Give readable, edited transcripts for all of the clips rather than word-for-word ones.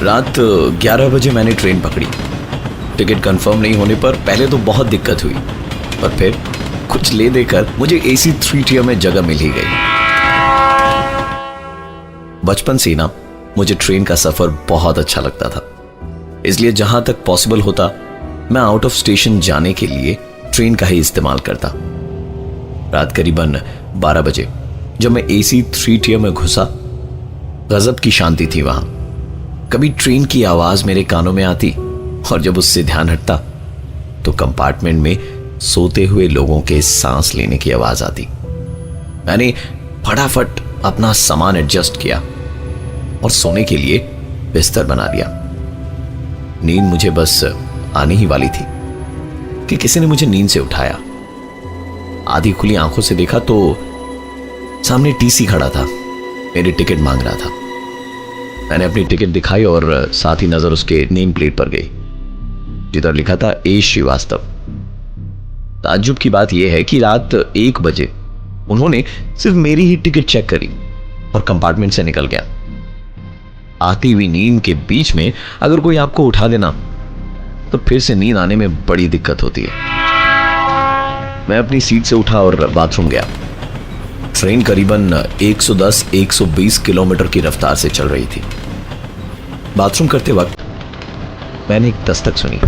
रात 11 बजे मैंने ट्रेन पकड़ी। टिकट कंफर्म नहीं होने पर पहले तो बहुत दिक्कत हुई, पर फिर कुछ ले देकर मुझे AC 3 tier में जगह मिल ही गई। बचपन से ना मुझे ट्रेन का सफर बहुत अच्छा लगता था, इसलिए जहां तक पॉसिबल होता मैं आउट ऑफ स्टेशन जाने के लिए ट्रेन का ही इस्तेमाल करता। रात करीबन 12 बजे जब मैं AC 3 tier में घुसा, गजब की शांति थी वहां। कभी ट्रेन की आवाज मेरे कानों में आती और जब उससे ध्यान हटता तो कंपार्टमेंट में सोते हुए लोगों के सांस लेने की आवाज आती। मैंने फटाफट अपना सामान एडजस्ट किया और सोने के लिए बिस्तर बना लिया। नींद मुझे बस आने ही वाली थी कि किसी ने मुझे नींद से उठाया। आधी खुली आंखों से देखा तो सामने TC खड़ा था, मेरी टिकट मांग रहा था। मैंने अपनी टिकट दिखाई और साथ ही नजर उसके नेम प्लेट पर गई, जिधर लिखा था A श्रीवास्तव। ताज्जुब की बात यह है कि रात 1 बजे उन्होंने सिर्फ मेरी ही टिकट चेक करी और कंपार्टमेंट से निकल गया। आती हुई नींद के बीच में अगर कोई आपको उठा देना तो फिर से नींद आने में बड़ी दिक्कत होती है। मैं अपनी सीट से उठा और बाथरूम गया। ट्रेन करीबन 110-120 किलोमीटर की रफ्तार से चल रही थी। बाथरूम करते वक्त मैंने एक दस्तक सुनी।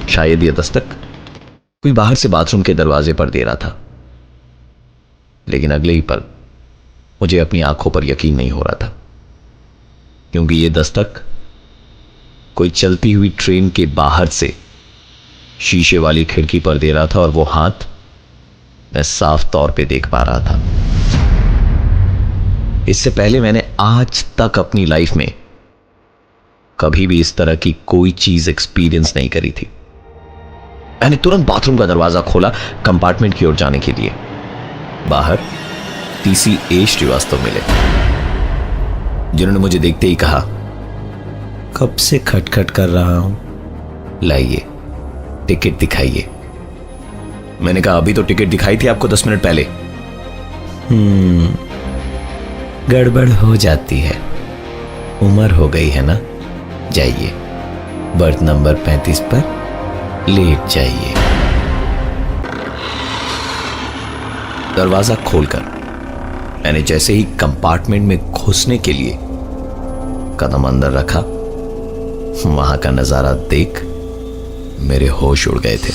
शायद यह दस्तक कोई बाहर से बाथरूम के दरवाजे पर दे रहा था, लेकिन अगले ही पल मुझे अपनी आंखों पर यकीन नहीं हो रहा था, क्योंकि यह दस्तक कोई चलती हुई ट्रेन के बाहर से शीशे वाली खिड़की पर दे रहा था और वो हाथ मैं साफ तौर पे देख पा रहा था। इससे पहले मैंने आज तक अपनी लाइफ में कभी भी इस तरह की कोई चीज एक्सपीरियंस नहीं करी थी। मैंने तुरंत बाथरूम का दरवाजा खोला कंपार्टमेंट की ओर जाने के लिए। बाहर TC A श्रीवास्तव मिले, जिन्होंने मुझे देखते ही कहा, कब से खटखट कर रहा हूं, लाइए टिकट दिखाइए। मैंने कहा, अभी तो टिकट दिखाई थी आपको 10 मिनट पहले। गड़बड़ हो जाती है, उम्र हो गई है ना, जाइए बर्थ नंबर 35 पर लेट जाइए। दरवाजा खोलकर मैंने जैसे ही कंपार्टमेंट में घुसने के लिए कदम अंदर रखा, वहां का नजारा देख मेरे होश उड़ गए थे।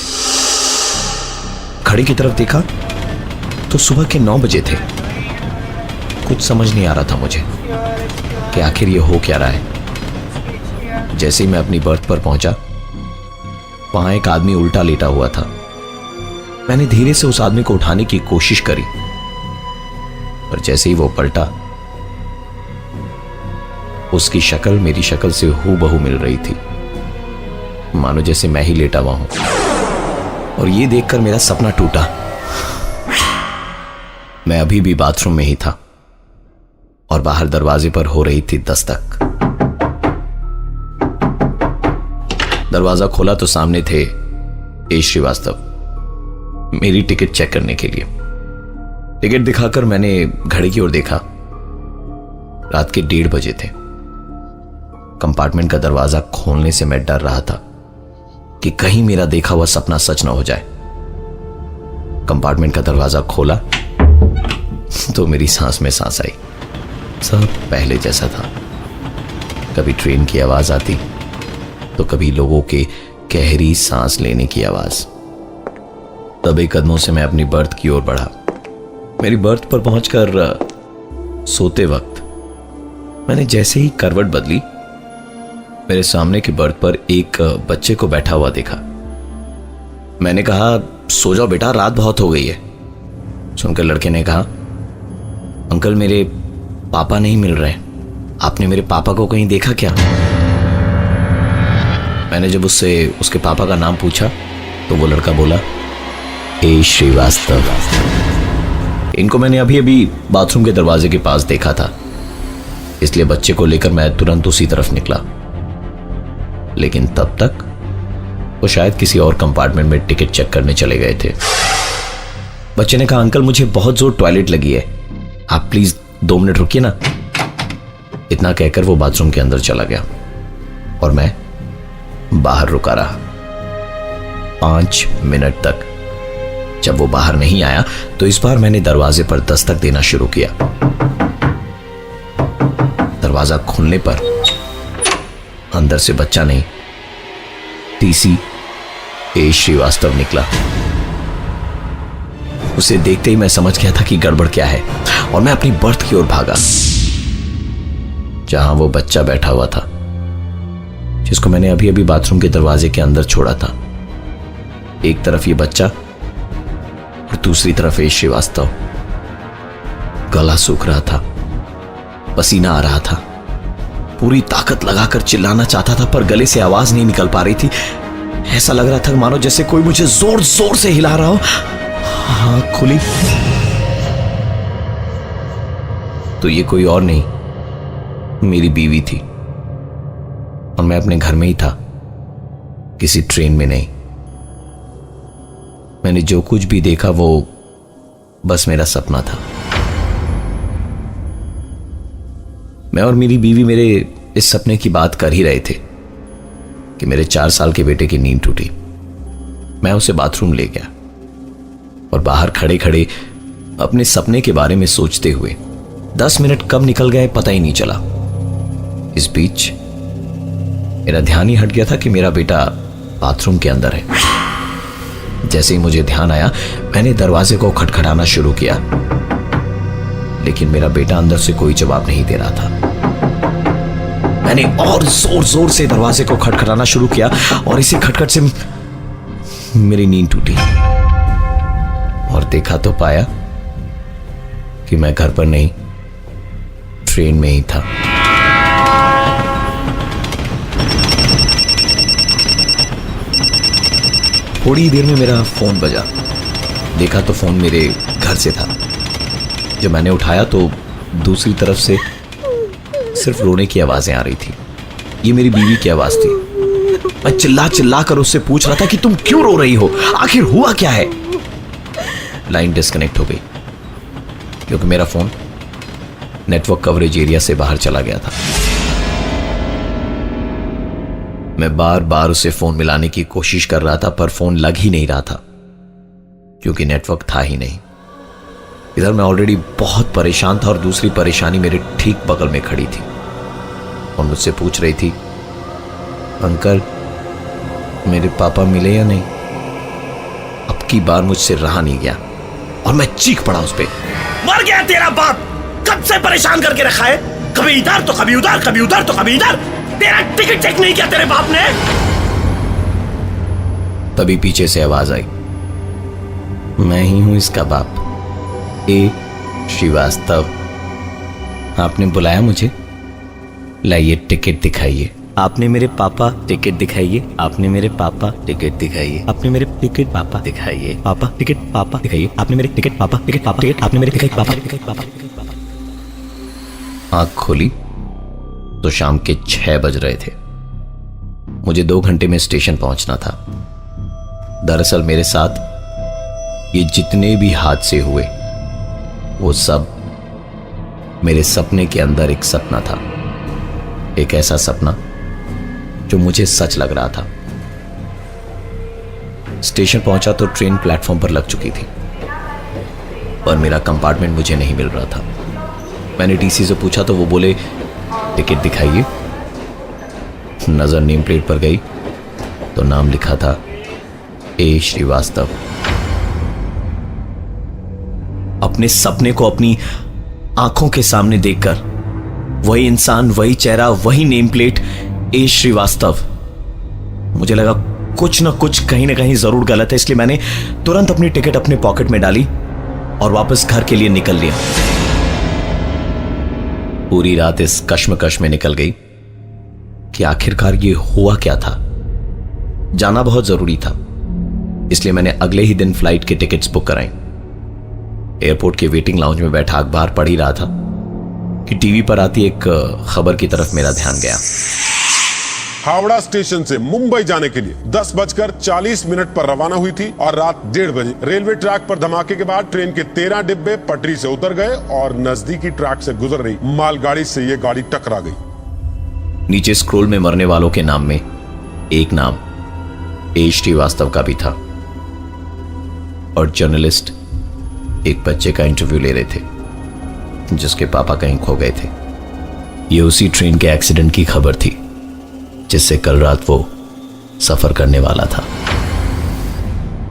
घड़ी की तरफ देखा तो सुबह के 9 बजे थे। कुछ समझ नहीं आ रहा था मुझे कि आखिर ये हो क्या रहा है। जैसे ही मैं अपनी बर्थ पर पहुंचा, वहां एक आदमी उल्टा लेटा हुआ था। मैंने धीरे से उस आदमी को उठाने की कोशिश करी, पर जैसे ही वो पलटा, उसकी शक्ल मेरी शक्ल से हूबहू मिल रही थी, मानो जैसे मैं ही लेटा हुआ हूं। और ये देखकर मेरा सपना टूटा। मैं अभी भी बाथरूम में ही था और बाहर दरवाजे पर हो रही थी दस्तक। दरवाजा खोला तो सामने थे A श्रीवास्तव, मेरी टिकट चेक करने के लिए। टिकट दिखाकर मैंने घड़ी की ओर देखा। रात के 1:30 बजे थे। कंपार्टमेंट का दरवाजा खोलने से मैं डर रहा था कि कहीं मेरा देखा हुआ सपना सच ना हो जाए। कंपार्टमेंट का दरवाजा खोला तो मेरी सांस में सांस आई। सब पहले जैसा था। कभी ट्रेन की आवाज आती तो कभी लोगों के गहरी सांस लेने की आवाज। दबे कदमों से मैं अपनी बर्थ की ओर बढ़ा। मेरी बर्थ पर पहुंचकर सोते वक्त मैंने जैसे ही करवट बदली, मेरे सामने की बर्थ पर एक बच्चे को बैठा हुआ देखा। मैंने कहा, सो जाओ बेटा, रात बहुत हो गई है। सुनकर लड़के ने कहा, अंकल मेरे पापा नहीं मिल रहे, आपने मेरे पापा को कहीं देखा क्या? मैंने जब उससे उसके पापा का नाम पूछा तो वो लड़का बोला, A श्रीवास्तव। इनको मैंने अभी अभी बाथरूम के दरवाजे के पास देखा था, इसलिए बच्चे को लेकर मैं तुरंत उसी तरफ निकला। लेकिन तब तक वो शायद किसी और कंपार्टमेंट में टिकट चेक करने चले गए थे। बच्चे ने कहा, अंकल मुझे बहुत जोर टॉयलेट लगी है, आप प्लीज 2 मिनट रुकिए ना। इतना कहकर वो बाथरूम के अंदर चला गया और मैं बाहर रुका रहा 5 मिनट तक। जब वो बाहर नहीं आया तो इस बार मैंने दरवाजे पर दस्तक देना शुरू किया। दरवाजा खुलने पर अंदर से बच्चा नहीं, टीसी ए श्रीवास्तव निकला। उसे देखते ही मैं समझ गया था कि गड़बड़ क्या है और मैं अपनी बर्थ की ओर भागा, जहां वो बच्चा बैठा हुआ था जिसको मैंने अभी अभी बाथरूम के दरवाजे के अंदर छोड़ा था। एक तरफ ये बच्चा और दूसरी तरफ ए श्रीवास्तव। गला सूख रहा था, पसीना आ रहा था, पूरी ताकत लगाकर चिल्लाना चाहता था पर गले से आवाज नहीं निकल पा रही थी। ऐसा लग रहा था मानो जैसे कोई मुझे जोर जोर से हिला रहा हो। आंख खुली तो ये कोई और नहीं, मेरी बीवी थी और मैं अपने घर में ही था, किसी ट्रेन में नहीं। मैंने जो कुछ भी देखा वो बस मेरा सपना था। मैं और मेरी बीवी मेरे इस सपने की बात कर ही रहे थे कि मेरे 4 साल के बेटे की नींद टूटी। मैं उसे बाथरूम ले गया और बाहर खड़े खड़े अपने सपने के बारे में सोचते हुए 10 मिनट कब निकल गए पता ही नहीं चला। इस बीच मेरा ध्यान ही हट गया था कि मेरा बेटा बाथरूम के अंदर है। जैसे ही मुझे ध्यान आया मैंने दरवाजे को खटखटाना शुरू किया, लेकिन मेरा बेटा अंदर से कोई जवाब नहीं दे रहा था। मैंने और जोर जोर से दरवाजे को खटखटाना शुरू किया और इसी खटखट से मेरी नींद टूटी और देखा तो पाया कि मैं घर पर नहीं, ट्रेन में ही था। थोड़ी देर में मेरा फोन बजा। देखा तो फोन मेरे घर से था। जब मैंने उठाया तो दूसरी तरफ से सिर्फ रोने की आवाजें आ रही थी। ये मेरी बीवी की आवाज थी। मैं चिल्ला चिल्ला कर उससे पूछ रहा था कि तुम क्यों रो रही हो, आखिर हुआ क्या है। लाइन डिस्कनेक्ट हो गई क्योंकि मेरा फोन नेटवर्क कवरेज एरिया से बाहर चला गया था। मैं बार बार उसे फोन मिलाने की कोशिश कर रहा था पर फोन लग ही नहीं रहा था क्योंकि नेटवर्क था ही नहीं। इधर मैं ऑलरेडी बहुत परेशान था और दूसरी परेशानी मेरे ठीक बगल में खड़ी थी और मुझसे पूछ रही थी, अंकल मेरे पापा मिले या नहीं। अब की बार मुझसे रहा नहीं गया और मैं चीख पड़ा उस पे, मर गया तेरा बाप, कब से परेशान करके रखा है, कभी इधर तो कभी उधर, कभी उधर तो कभी इधर, तेरा टिकट चेक नहीं किया तेरे बाप ने। तभी पीछे से आवाज आई, मैं ही हूं इसका बाप, ए श्रीवास्तव। आपने बुलाया मुझे, लाइए टिकट दिखाइए। आपने मेरे पापा टिकट दिखाइए, आपने मेरे पापा टिकट दिखाइए, आपने मेरे टिकट पापा दिखाइए, पापा टिकट पापा दिखाइए, आपने मेरे टिकट पापा टिकट पापा टिकट, आपने मेरे टिकट पापा टिकट पापा टिकट पापा। आंख खोली तो शाम के 6 बज रहे थे। मुझे 2 घंटे में स्टेशन पहुंचना था। दरअसल मेरे साथ ये जितने भी हादसे हुए वो सब मेरे सपने के अंदर एक सपना था, एक ऐसा सपना जो मुझे सच लग रहा था। स्टेशन पहुंचा तो ट्रेन प्लेटफॉर्म पर लग चुकी थी पर मेरा कंपार्टमेंट मुझे नहीं मिल रहा था। मैंने टीसी से पूछा तो वो बोले टिकट दिखाइए। नजर नेम प्लेट पर गई तो नाम लिखा था ए श्रीवास्तव। अपने सपने को अपनी आंखों के सामने देखकर वही इंसान, वही चेहरा, वही नेम प्लेट, ए श्रीवास्तव। मुझे लगा कुछ ना कुछ कहीं ना कहीं जरूर गलत है, इसलिए मैंने तुरंत अपनी टिकट अपने पॉकेट में डाली और वापस घर के लिए निकल लिया। पूरी रात इस कश्मकश में निकल गई कि आखिरकार ये हुआ क्या था। जाना बहुत जरूरी था, इसलिए मैंने अगले ही दिन फ्लाइट के टिकट्स बुक कराई। एयरपोर्ट के वेटिंग लाउंज में बैठा अखबार पढ़ ही रहा था कि टीवी पर आती एक खबर की तरफ मेरा ध्यान गया। हावड़ा स्टेशन से मुंबई जाने के लिए 10:40 पर रवाना हुई थी और रात 1:30 बजे रेलवे ट्रैक पर धमाके के बाद ट्रेन के 13 डिब्बे पटरी से उतर गए और नजदीकी ट्रैक से गुजर रही मालगाड़ी से ये गाड़ी टकरा गई। नीचे स्क्रोल में मरने वालों के नाम में एक नाम एच.टी. वास्तव का भी था और जर्नलिस्ट एक बच्चे का इंटरव्यू ले रहे थे जिसके पापा कहीं खो गए थे। ये उसी ट्रेन के एक्सीडेंट की खबर थी जिससे कल रात वो सफर करने वाला था।